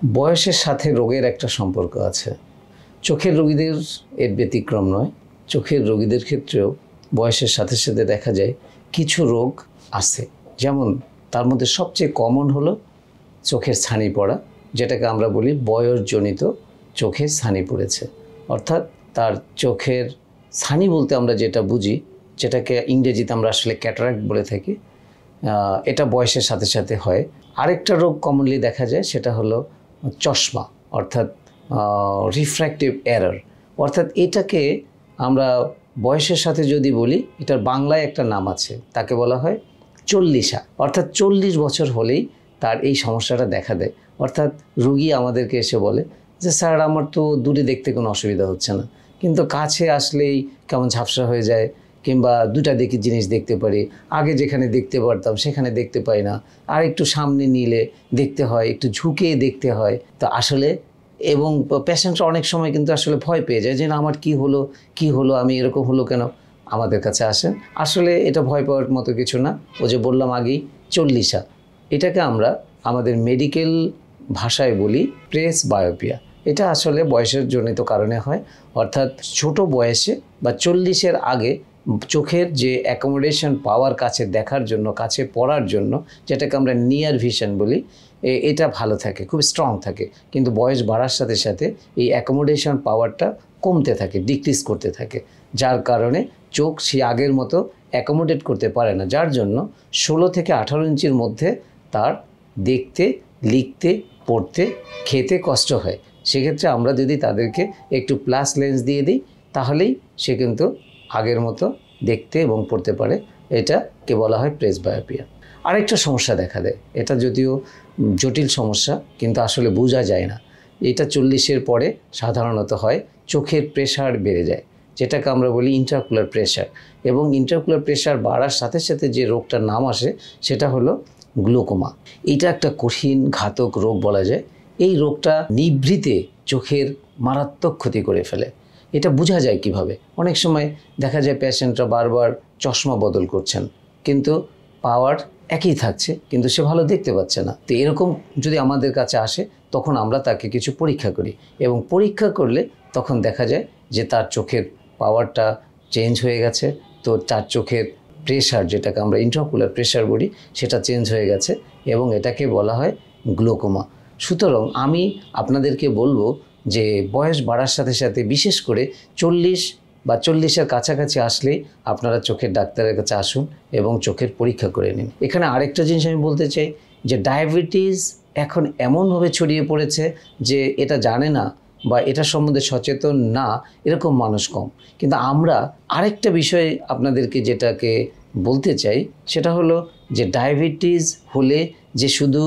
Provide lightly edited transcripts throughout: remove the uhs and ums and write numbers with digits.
বয়সের সাথে রোগের একটা সম্পর্ক আছে। চোখের রোগীদের এর ব্যতিক্রম নয়। চোখের রোগীদের ক্ষেত্রেও বয়সের সাথে সাথে দেখা যায় কিছু রোগ আছে। যেমন তার মধ্যে সবচেয়ে কমন হলো চোখের ছানি পড়া, যেটাকে আমরা বলি বয়সজনিত চোখের ছানি পড়েছে। অর্থাৎ তার চোখের ছানি বলতে আমরা যেটা বুঝি, যেটাকে ইংরেজিতে আমরা আসলে ক্যাটারাক্ট বলে থাকি, এটা বয়সের সাথে সাথে হয়। আরেকটা রোগ কমনলি দেখা যায়, সেটা হলো চশমা, অর্থাৎ রিফ্র্যাক্টিভ এরর। অর্থাৎ এটাকে আমরা বয়সের সাথে যদি বলি, এটার বাংলায় একটা নাম আছে, তাকে বলা হয় চল্লিশা। অর্থাৎ 40 বছর হলেই তার এই সমস্যাটা দেখা দেয়। অর্থাৎ রুগী আমাদেরকে এসে বলে যে স্যার, আমার তো দূরে দেখতে কোনো অসুবিধা হচ্ছে না, কিন্তু কাছে আসলেই কেমন ঝাপসা হয়ে যায়, কিংবা দুটা দিকে জিনিস দেখতে পারি, আগে যেখানে দেখতে পারতাম সেখানে দেখতে পাই না, আর একটু সামনে নিলে দেখতে হয়, একটু ঝুঁকে দেখতে হয়। তো আসলে এবং পেশেন্টরা অনেক সময় কিন্তু আসলে ভয় পেয়ে যায় যে না, আমার কি হলো, আমি এরকম হলো কেন। আমাদের কাছে আসেন, আসলে এটা ভয় পাওয়ার মতো কিছু না। ও যে বললাম আগেই, চল্লিশা, এটাকে আমরা আমাদের মেডিকেল ভাষায় বলি প্রেস বায়োপিয়া। এটা আসলে বয়সের জনিত কারণে হয়। অর্থাৎ ছোট বয়সে বা 40-এর আগে চোখের যে অ্যাকোমোডেশন পাওয়ার, কাছে দেখার জন্য, কাছে পড়ার জন্য, যেটাকে আমরা নিয়ার ভিশন বলি, এটা ভালো থাকে, খুব স্ট্রং থাকে। কিন্তু বয়স বাড়ার সাথে সাথে এই অ্যাকোমোডেশন পাওয়ারটা কমতে থাকে, ডিক্রিজ করতে থাকে, যার কারণে চোখ সে আগের মতো অ্যাকোমোডেট করতে পারে না, যার জন্য 16 থেকে 18 ইঞ্চির মধ্যে তার দেখতে, লিখতে, পড়তে, খেতে কষ্ট হয়। সেক্ষেত্রে আমরা যদি তাদেরকে একটু প্লাস লেন্স দিয়ে দিই, তাহলেই সে কিন্তু আগের মতো দেখতে এবং পড়তে পারে। এটাকে বলা হয় প্রেস বায়োপিয়া। আরেকটা সমস্যা দেখা দেয়, এটা যদিও জটিল সমস্যা, কিন্তু আসলে বোঝা যায় না। এটা 40-এর পরে সাধারণত হয়, চোখের প্রেশার বেড়ে যায়, যেটাকে আমরা বলি ইন্ট্রাকুলার প্রেশার। এবং ইন্ট্রাকুলার প্রেশার বাড়ার সাথে সাথে যে রোগটার নাম আসে, সেটা হলো গ্লুকোমা। এটা একটা কঠিন ঘাতক রোগ বলা যায়। এই রোগটা নিভৃতে চোখের মারাত্মক ক্ষতি করে ফেলে। এটা বোঝা যায় কিভাবে? অনেক সময় দেখা যায় পেশেন্টরা বারবার চশমা বদল করছেন, কিন্তু পাওয়ার একই থাকছে, কিন্তু সে ভালো দেখতে পাচ্ছে না। তো এরকম যদি আমাদের কাছে আসে, তখন আমরা তাকে কিছু পরীক্ষা করি, এবং পরীক্ষা করলে তখন দেখা যায় যে তার চোখের পাওয়ারটা চেঞ্জ হয়ে গেছে। তো তার চোখের প্রেশার, যেটাকে আমরা ইন্ট্রাকুলার প্রেশার বলি, সেটা চেঞ্জ হয়ে গেছে, এবং এটাকে বলা হয় গ্লুকোমা। সুতরাং আমি আপনাদেরকে বলবো যে বয়স বাড়ার সাথে সাথে, বিশেষ করে 40 বা 40-এর কাছাকাছি আসলেই আপনারা চোখের ডাক্তারের কাছে আসুন এবং চোখের পরীক্ষা করে নিন। এখানে আরেকটা জিনিস আমি বলতে চাই, যে ডায়াবেটিস এখন এমনভাবে ছড়িয়ে পড়েছে যে এটা জানে না বা এটা সম্বন্ধে সচেতন না, এরকম মানুষ কম। কিন্তু আমরা আরেকটা বিষয় আপনাদেরকে যেটাকে বলতে চাই, সেটা হলো যে ডায়াবেটিস হলে যে শুধু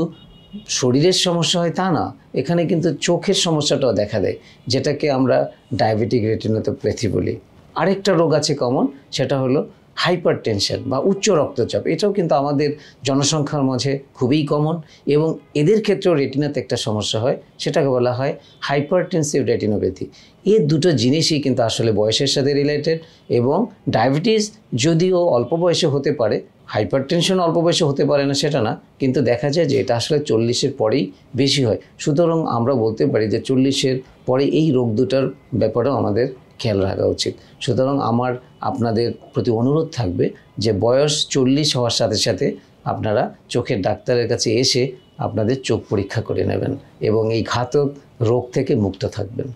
শরীরের সমস্যা হয় তা না, এখানে কিন্তু চোখের সমস্যাটাও দেখা দেয়, যেটাকে আমরা ডায়াবেটিক রেটিনোপ্যাথি বলি। আরেকটা রোগ আছে কমন, সেটা হলো হাইপারটেনশন বা উচ্চ রক্তচাপ। এটাও কিন্তু আমাদের জনসংখ্যার মাঝে খুবই কমন, এবং এদের ক্ষেত্রেও রেটিনাতে একটা সমস্যা হয়, সেটাকে বলা হয় হাইপারটেনসিভ রেটিনোপ্যাথি। এই দুটো জিনিসই কিন্তু আসলে বয়সের সাথে রিলেটেড। এবং ডায়াবেটিস যদিও অল্প বয়সে হতে পারে, হাইপারটেনশন অল্প বয়সে হতে পারে না সেটা না, কিন্তু দেখা যায় যে এটা আসলে 40-এর পরেই বেশি হয়। সুতরাং আমরা বলতে পারি যে 40-এর পরে এই রোগ দুটার ব্যাপারেও আমাদের খেয়াল রাখা উচিত। সুতরাং আমার আপনাদের প্রতি অনুরোধ থাকবে যে বয়স 40 হওয়ার সাথে সাথে আপনারা চোখের ডাক্তারের কাছে এসে আপনাদের চোখ পরীক্ষা করে নেবেন, এবং এই ঘাতক রোগ থেকে মুক্ত থাকবেন।